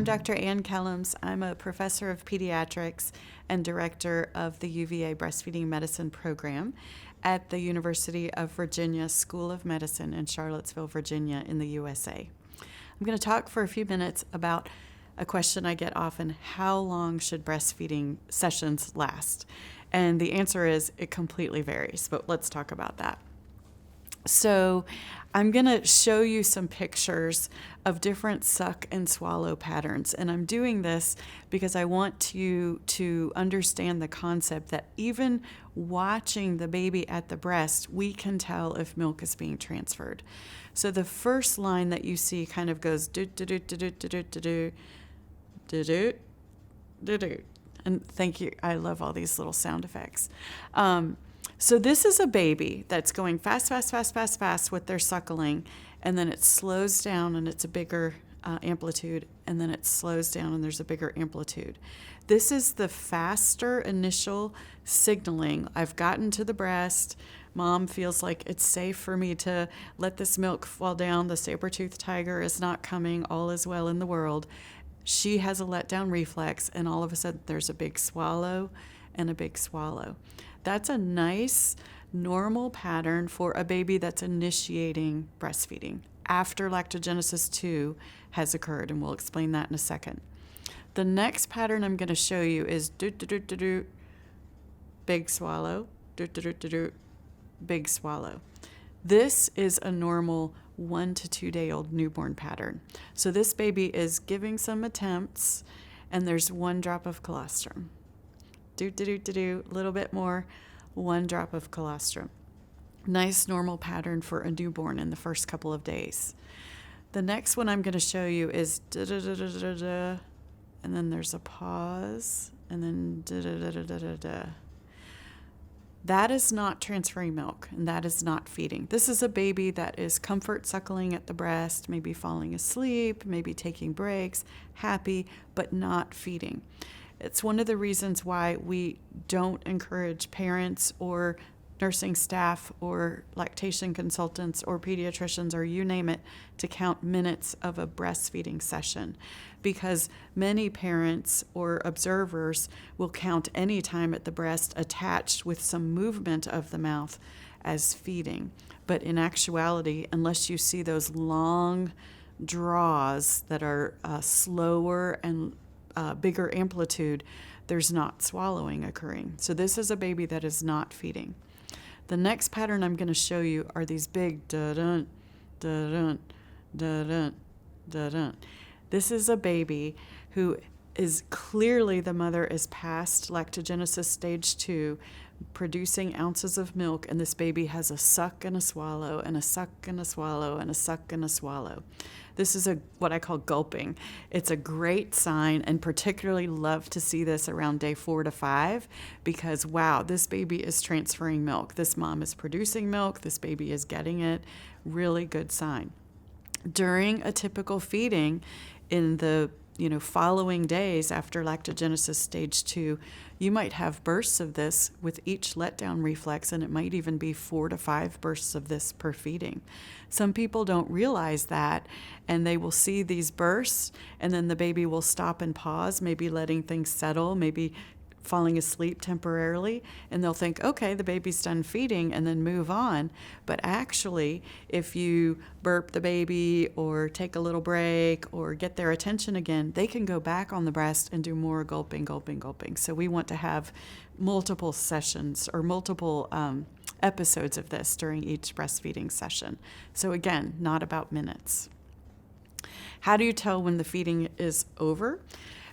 Dr. Ann Kellams. I'm a professor of pediatrics and director of the UVA Breastfeeding Medicine program at the University of Virginia School of Medicine in Charlottesville, Virginia, in the USA. I'm going to talk for a few minutes about a question I get often: how long should breastfeeding sessions last? And the answer is it completely varies, but let's talk about that. So I'm going to show you some pictures of different suck and swallow patterns. And I'm doing this because I want you to understand the concept that even watching the baby at the breast, we can tell if milk is being transferred. So the first line that you see kind of goes do do do do do do do do do do do do. And thank you. I love all these little sound effects. So this is a baby that's going fast, fast, fast, fast, fast with their suckling, and then it slows down and it's a bigger amplitude, and then it slows down and there's a bigger amplitude. This is the faster initial signaling. I've gotten to the breast. Mom feels like it's safe for me to let this milk fall down. The saber-toothed tiger is not coming. All is well in the world. She has a letdown reflex, and all of a sudden there's a big swallow and a big swallow. That's a nice, normal pattern for a baby that's initiating breastfeeding after lactogenesis 2 has occurred, and we'll explain that in a second. The next pattern I'm going to show you is do-do-do-do-do, big swallow, do-do-do-do-do, big swallow. This is a normal 1 to 2 day old newborn pattern. So this baby is giving some attempts, and there's 1 drop of colostrum. Do, a little bit more, 1 drop of colostrum. Nice normal pattern for a newborn in the first couple of days. The next one I'm going to show you is da-da-da-da-da-da, and then there's a pause, and then da-da-da-da-da-da. That is not transferring milk, and that is not feeding. This is a baby that is comfort suckling at the breast, maybe falling asleep, maybe taking breaks, happy, but not feeding. It's one of the reasons why we don't encourage parents or nursing staff or lactation consultants or pediatricians or you name it to count minutes of a breastfeeding session, because many parents or observers will count any time at the breast attached with some movement of the mouth as feeding. But in actuality, unless you see those long draws that are slower and bigger amplitude, there's not swallowing occurring. So this is a baby that is not feeding. The next pattern I'm going to show you are these big da-dun, da-dun, da-dun, da-dun. This is a baby who is clearly, the mother is past lactogenesis stage 2, producing ounces of milk, and this baby has a suck and a swallow and a suck and a swallow and a suck and a swallow. This is what I call gulping. It's a great sign, and particularly love to see this around day 4 to 5, because wow, this baby is transferring milk. This mom is producing milk. This baby is getting it. Really good sign. During a typical feeding in the following days after lactogenesis stage 2, you might have bursts of this with each letdown reflex, and it might even be 4 to 5 bursts of this per feeding. Some people don't realize that, and they will see these bursts, and then the baby will stop and pause, maybe letting things settle, maybe falling asleep temporarily, and they'll think, okay, the baby's done feeding, and then move on. But actually, if you burp the baby or take a little break or get their attention again, they can go back on the breast and do more gulping, gulping, gulping. So we want to have multiple sessions or multiple episodes of this during each breastfeeding session. So again, not about minutes. How do you tell when the feeding is over?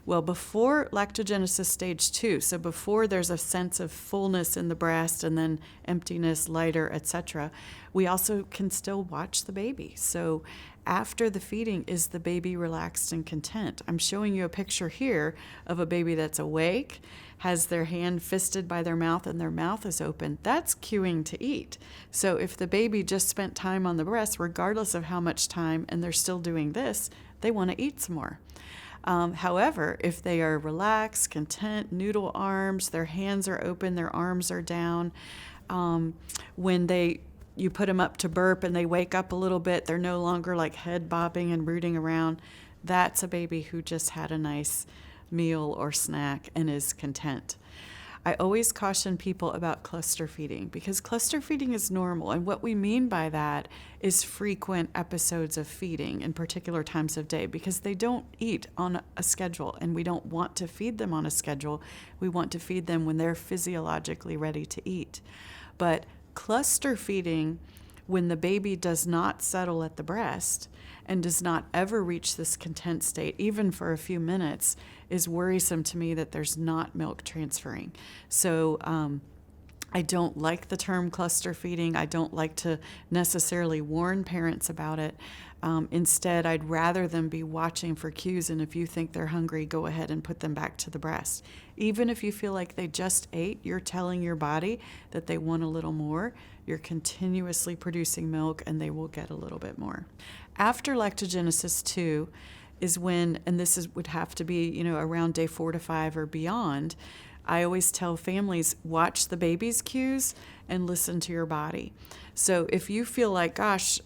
Well, before lactogenesis stage 2, so before there's a sense of fullness in the breast and then emptiness, lighter, etc., we also can still watch the baby. So after the feeding, is the baby relaxed and content? I'm showing you a picture here of a baby that's awake, has their hand fisted by their mouth, and their mouth is open. That's cueing to eat. So if the baby just spent time on the breast, regardless of how much time, and they're still doing this, they want to eat some more. However, if they are relaxed, content, noodle arms, their hands are open, their arms are down, when you put them up to burp and they wake up a little bit, they're no longer like head bobbing and rooting around, that's a baby who just had a nice meal or snack and is content. I always caution people about cluster feeding because cluster feeding is normal. And what we mean by that is frequent episodes of feeding in particular times of day, because they don't eat on a schedule and we don't want to feed them on a schedule. We want to feed them when they're physiologically ready to eat. But cluster feeding, when the baby does not settle at the breast and does not ever reach this content state, even for a few minutes, is worrisome to me that there's not milk transferring. So I don't like the term cluster feeding. I don't like to necessarily warn parents about it. Instead, I'd rather them be watching for cues, and if you think they're hungry, go ahead and put them back to the breast. Even if you feel like they just ate, you're telling your body that they want a little more. You're continuously producing milk, and they will get a little bit more. After lactogenesis 2 is when, and would have to be, around day 4 to 5 or beyond, I always tell families, watch the baby's cues and listen to your body. So if you feel like, gosh,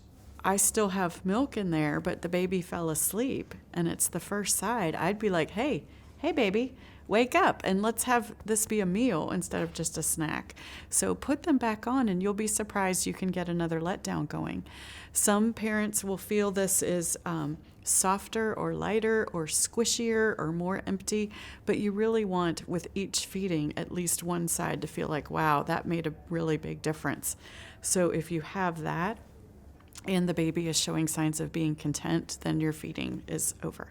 I still have milk in there, but the baby fell asleep and it's the first side, I'd be like, hey baby, wake up and let's have this be a meal instead of just a snack. So put them back on and you'll be surprised you can get another letdown going. Some parents will feel this is softer or lighter or squishier or more empty, but you really want, with each feeding, at least one side to feel like, wow, that made a really big difference. So if you have that and the baby is showing signs of being content, then your feeding is over.